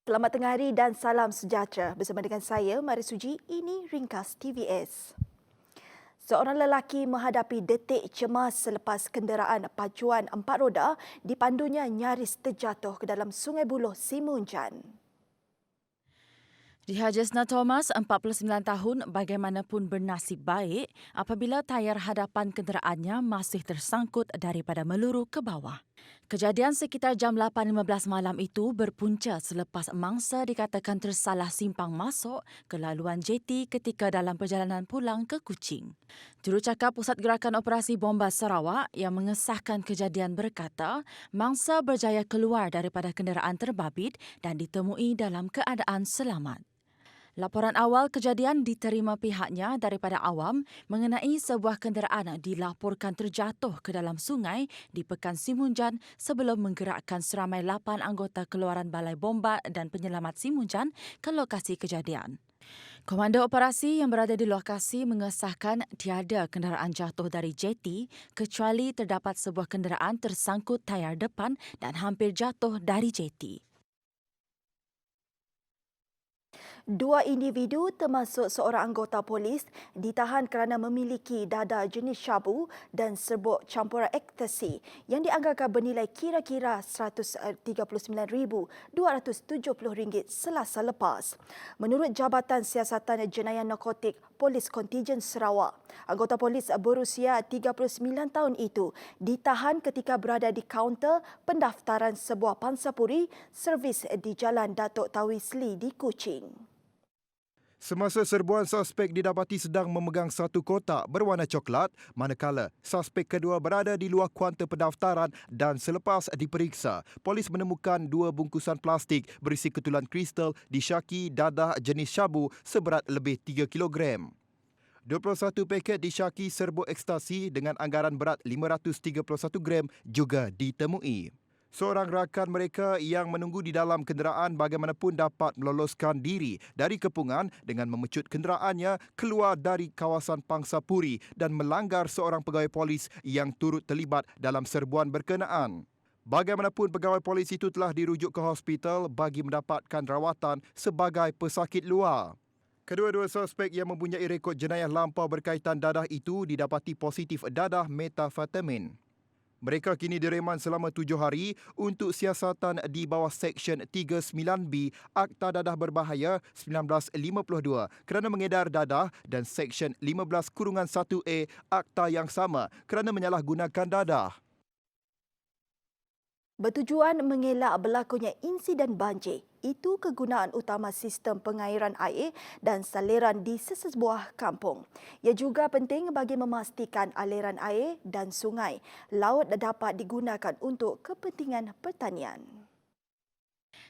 Selamat tengah hari dan salam sejahtera. Bersama dengan saya, Marisuji, ini Ringkas TVS. Seorang lelaki menghadapi detik cemas selepas kenderaan pacuan 4 roda dipandunya nyaris terjatuh ke dalam Sungai Buloh, Simunjan. Dihajesna Thomas, 49 tahun, bagaimanapun bernasib baik apabila tayar hadapan kenderaannya masih tersangkut daripada meluru ke bawah. Kejadian sekitar jam 8.15 malam itu berpunca selepas mangsa dikatakan tersalah simpang masuk ke laluan JT ketika dalam perjalanan pulang ke Kuching. Jurucakap Pusat Gerakan Operasi Bomba Sarawak yang mengesahkan kejadian berkata, mangsa berjaya keluar daripada kenderaan terbabit dan ditemui dalam keadaan selamat. Laporan awal kejadian diterima pihaknya daripada awam mengenai sebuah kenderaan dilaporkan terjatuh ke dalam sungai di Pekan Simunjan sebelum menggerakkan seramai 8 anggota keluaran Balai Bomba dan Penyelamat Simunjan ke lokasi kejadian. Komando operasi yang berada di lokasi mengesahkan tiada kenderaan jatuh dari jeti kecuali terdapat sebuah kenderaan tersangkut tayar depan dan hampir jatuh dari jeti. Dua individu termasuk seorang anggota polis ditahan kerana memiliki dadah jenis syabu dan serbuk campuran ekstasi yang dianggarkan bernilai kira-kira RM139,270 Selasa lepas. Menurut Jabatan Siasatan Jenayah Narkotik Polis Kontijen Sarawak, anggota polis berusia 39 tahun itu ditahan ketika berada di kaunter pendaftaran sebuah pansapuri servis di Jalan Datuk Tawi Sli di Kuching. Semasa serbuan, suspek didapati sedang memegang satu kotak berwarna coklat, manakala suspek kedua berada di luar kaunter pendaftaran dan selepas diperiksa, polis menemukan 2 bungkusan plastik berisi ketulan kristal disyaki dadah jenis syabu seberat lebih 3 kilogram. 21 paket disyaki serbuk ekstasi dengan anggaran berat 531 gram juga ditemui. Seorang rakan mereka yang menunggu di dalam kenderaan bagaimanapun dapat meloloskan diri dari kepungan dengan memecut kenderaannya keluar dari kawasan Pangsapuri dan melanggar seorang pegawai polis yang turut terlibat dalam serbuan berkenaan. Bagaimanapun pegawai polis itu telah dirujuk ke hospital bagi mendapatkan rawatan sebagai pesakit luar. Kedua-dua suspek yang mempunyai rekod jenayah lampau berkaitan dadah itu didapati positif dadah metafetamin. Mereka kini direman selama 7 hari untuk siasatan di bawah Seksyen 39B Akta Dadah Berbahaya 1952 kerana mengedar dadah dan Seksyen 15-1A Akta yang sama kerana menyalahgunakan dadah. Bertujuan mengelak berlakunya insiden banjir, itu kegunaan utama sistem pengairan air dan saliran di sesebuah kampung. Ia juga penting bagi memastikan aliran air dan sungai, laut dapat digunakan untuk kepentingan pertanian.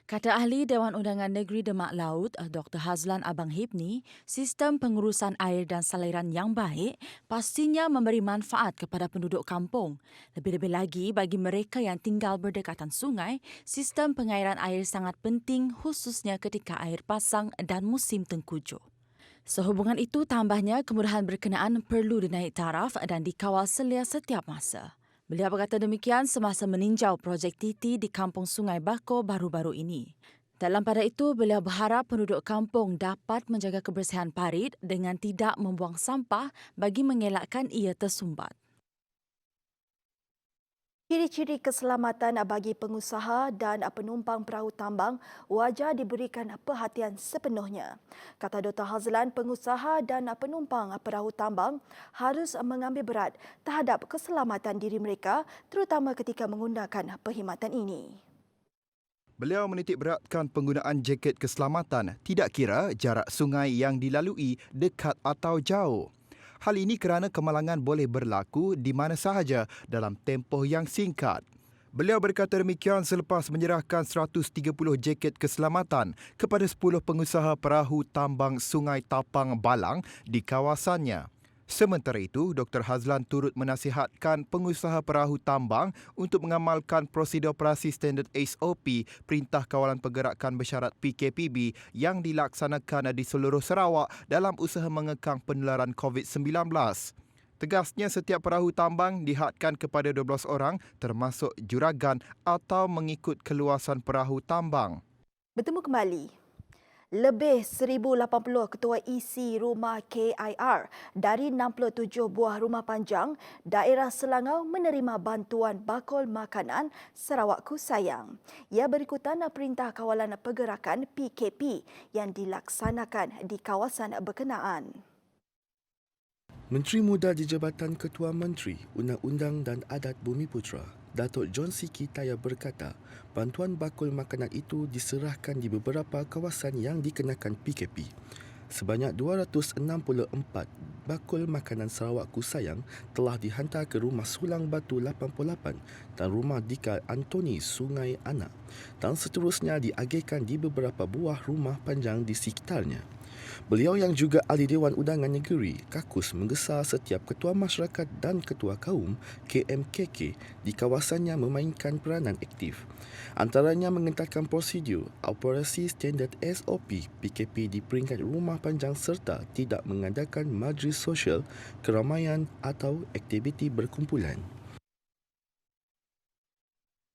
Kata ahli Dewan Undangan Negeri Demak Laut, Dr. Hazlan Abang Hibni, sistem pengurusan air dan saliran yang baik pastinya memberi manfaat kepada penduduk kampung. Lebih-lebih lagi bagi mereka yang tinggal berdekatan sungai, sistem pengairan air sangat penting khususnya ketika air pasang dan musim tengkujuh. Sehubungan itu, tambahnya kemudahan berkenaan perlu dinaik taraf dan dikawal selia setiap masa. Beliau berkata demikian semasa meninjau projek Titi di Kampung Sungai Bako baru-baru ini. Dalam pada itu, beliau berharap penduduk kampung dapat menjaga kebersihan parit dengan tidak membuang sampah bagi mengelakkan ia tersumbat. Ciri-ciri keselamatan bagi pengusaha dan penumpang perahu tambang wajar diberikan perhatian sepenuhnya. Kata Dr. Hazlan, pengusaha dan penumpang perahu tambang harus mengambil berat terhadap keselamatan diri mereka terutama ketika menggunakan perkhidmatan ini. Beliau menitik beratkan penggunaan jaket keselamatan tidak kira jarak sungai yang dilalui dekat atau jauh. Hal ini kerana kemalangan boleh berlaku di mana sahaja dalam tempoh yang singkat. Beliau berkata demikian selepas menyerahkan 130 jaket keselamatan kepada 10 pengusaha perahu tambang Sungai Tapang Balang di kawasannya. Sementara itu, Dr. Hazlan turut menasihatkan pengusaha perahu tambang untuk mengamalkan prosedur operasi standard SOP Perintah Kawalan Pergerakan Bersyarat PKPB yang dilaksanakan di seluruh Sarawak dalam usaha mengekang penularan COVID-19. Tegasnya, setiap perahu tambang dihadkan kepada 12 orang termasuk juragan atau mengikut keluasan perahu tambang. Bertemu kembali. Lebih 1,080 ketua isi rumah KIR dari 67 buah rumah panjang daerah Selangor menerima bantuan bakul makanan Sarawakku Sayang. Ia berikutan Perintah Kawalan Pergerakan PKP yang dilaksanakan di kawasan berkenaan. Menteri Muda di Jabatan Ketua Menteri Undang-Undang dan Adat Bumiputera, Datuk John Siki Taya berkata, bantuan bakul makanan itu diserahkan di beberapa kawasan yang dikenakan PKP. Sebanyak 264 bakul makanan Sarawakku Sayang telah dihantar ke Rumah Sulang Batu 88 dan Rumah Dika Antoni Sungai Anak dan seterusnya diagihkan di beberapa buah rumah panjang di sekitarnya. Beliau yang juga Ahli Dewan Undangan Negeri, Kakus menggesa setiap ketua masyarakat dan ketua kaum KMKK di kawasannya memainkan peranan aktif. Antaranya mengentatkan prosedur, operasi standard SOP PKP di peringkat rumah panjang serta tidak mengadakan majlis sosial, keramaian atau aktiviti berkumpulan.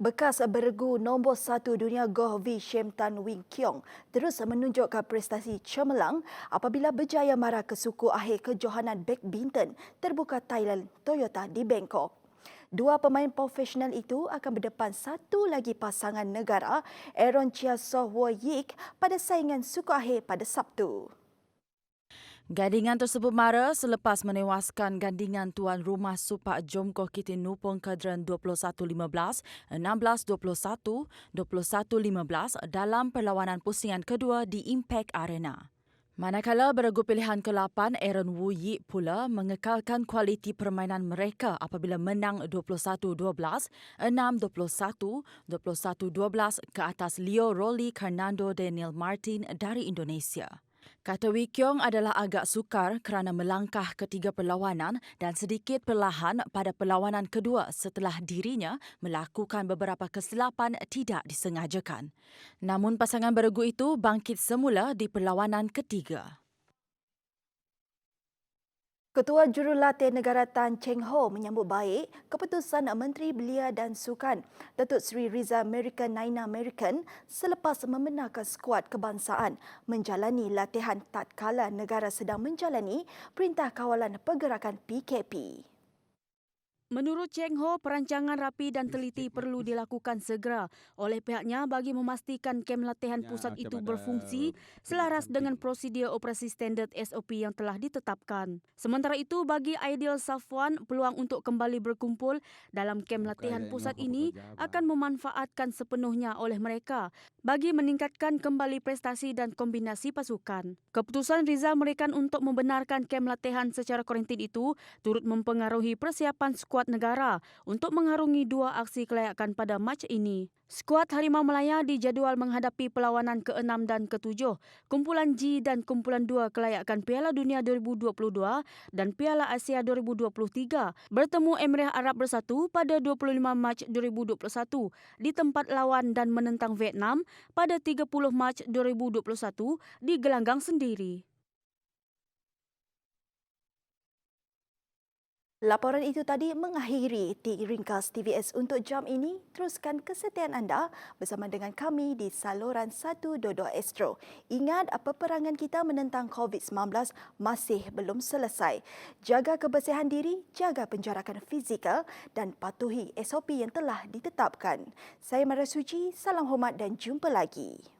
Bekas beregu nombor 1 dunia golf V Sham Tan Wing Kiong terus menunjukkan prestasi cemerlang apabila berjaya mara ke suku akhir kejohanan badminton terbuka Thailand Toyota di Bangkok. Dua pemain profesional itu akan berdepan satu lagi pasangan negara Aaron Chia Soh Wo Yik pada saingan suku akhir pada Sabtu. Gandingan tersebut mara selepas menewaskan gandingan tuan rumah Supak Jomkoh Kitin Nupong Kadran 21-15, 16-21, 21-15 dalam perlawanan pusingan kedua di Impact Arena. Manakala beregu pilihan ke-8, Aaron Wu Yik pula mengekalkan kualiti permainan mereka apabila menang 21-12, 6-21, 21-12 ke atas Leo Rolly Fernando Daniel Martin dari Indonesia. Kata Wee Kiong adalah agak sukar kerana melangkah ketiga perlawanan dan sedikit perlahan pada perlawanan kedua setelah dirinya melakukan beberapa kesilapan tidak disengajakan. Namun pasangan beregu itu bangkit semula di perlawanan ketiga. Ketua Jurulatih Negara Tan Cheng Ho menyambut baik keputusan Menteri Belia dan Sukan Datuk Seri Riza American Naina American selepas membenarkan skuad kebangsaan menjalani latihan tatkala negara sedang menjalani Perintah Kawalan Pergerakan PKP. Menurut Cheng Ho, perancangan rapi dan teliti perlu dilakukan segera oleh pihaknya bagi memastikan kem latihan pusat itu berfungsi selaras dengan prosedur operasi standard SOP yang telah ditetapkan. Sementara itu, bagi Aidil Safwan, peluang untuk kembali berkumpul dalam kem latihan pusat ini akan memanfaatkan sepenuhnya oleh mereka bagi meningkatkan kembali prestasi dan kombinasi pasukan. Keputusan Riza American untuk membenarkan kem latihan secara kuarantin itu turut mempengaruhi persiapan skuad negara untuk mengharungi dua aksi kelayakan pada match ini. Skuad Harimau Melaya dijadual menghadapi perlawanan ke-6 dan ke-7, kumpulan G dan kumpulan 2 kelayakan Piala Dunia 2022 dan Piala Asia 2023 bertemu Emirat Arab Bersatu pada 25 Mac 2021 di tempat lawan dan menentang Vietnam pada 30 Mac 2021 di gelanggang sendiri. Laporan itu tadi mengakhiri ringkas TVS untuk jam ini. Teruskan kesetiaan anda bersama dengan kami di saluran 122 Astro. Ingat, peperangan kita menentang COVID-19 masih belum selesai. Jaga kebersihan diri, jaga penjarakan fizikal dan patuhi SOP yang telah ditetapkan. Saya Mara Suci, salam hormat dan jumpa lagi.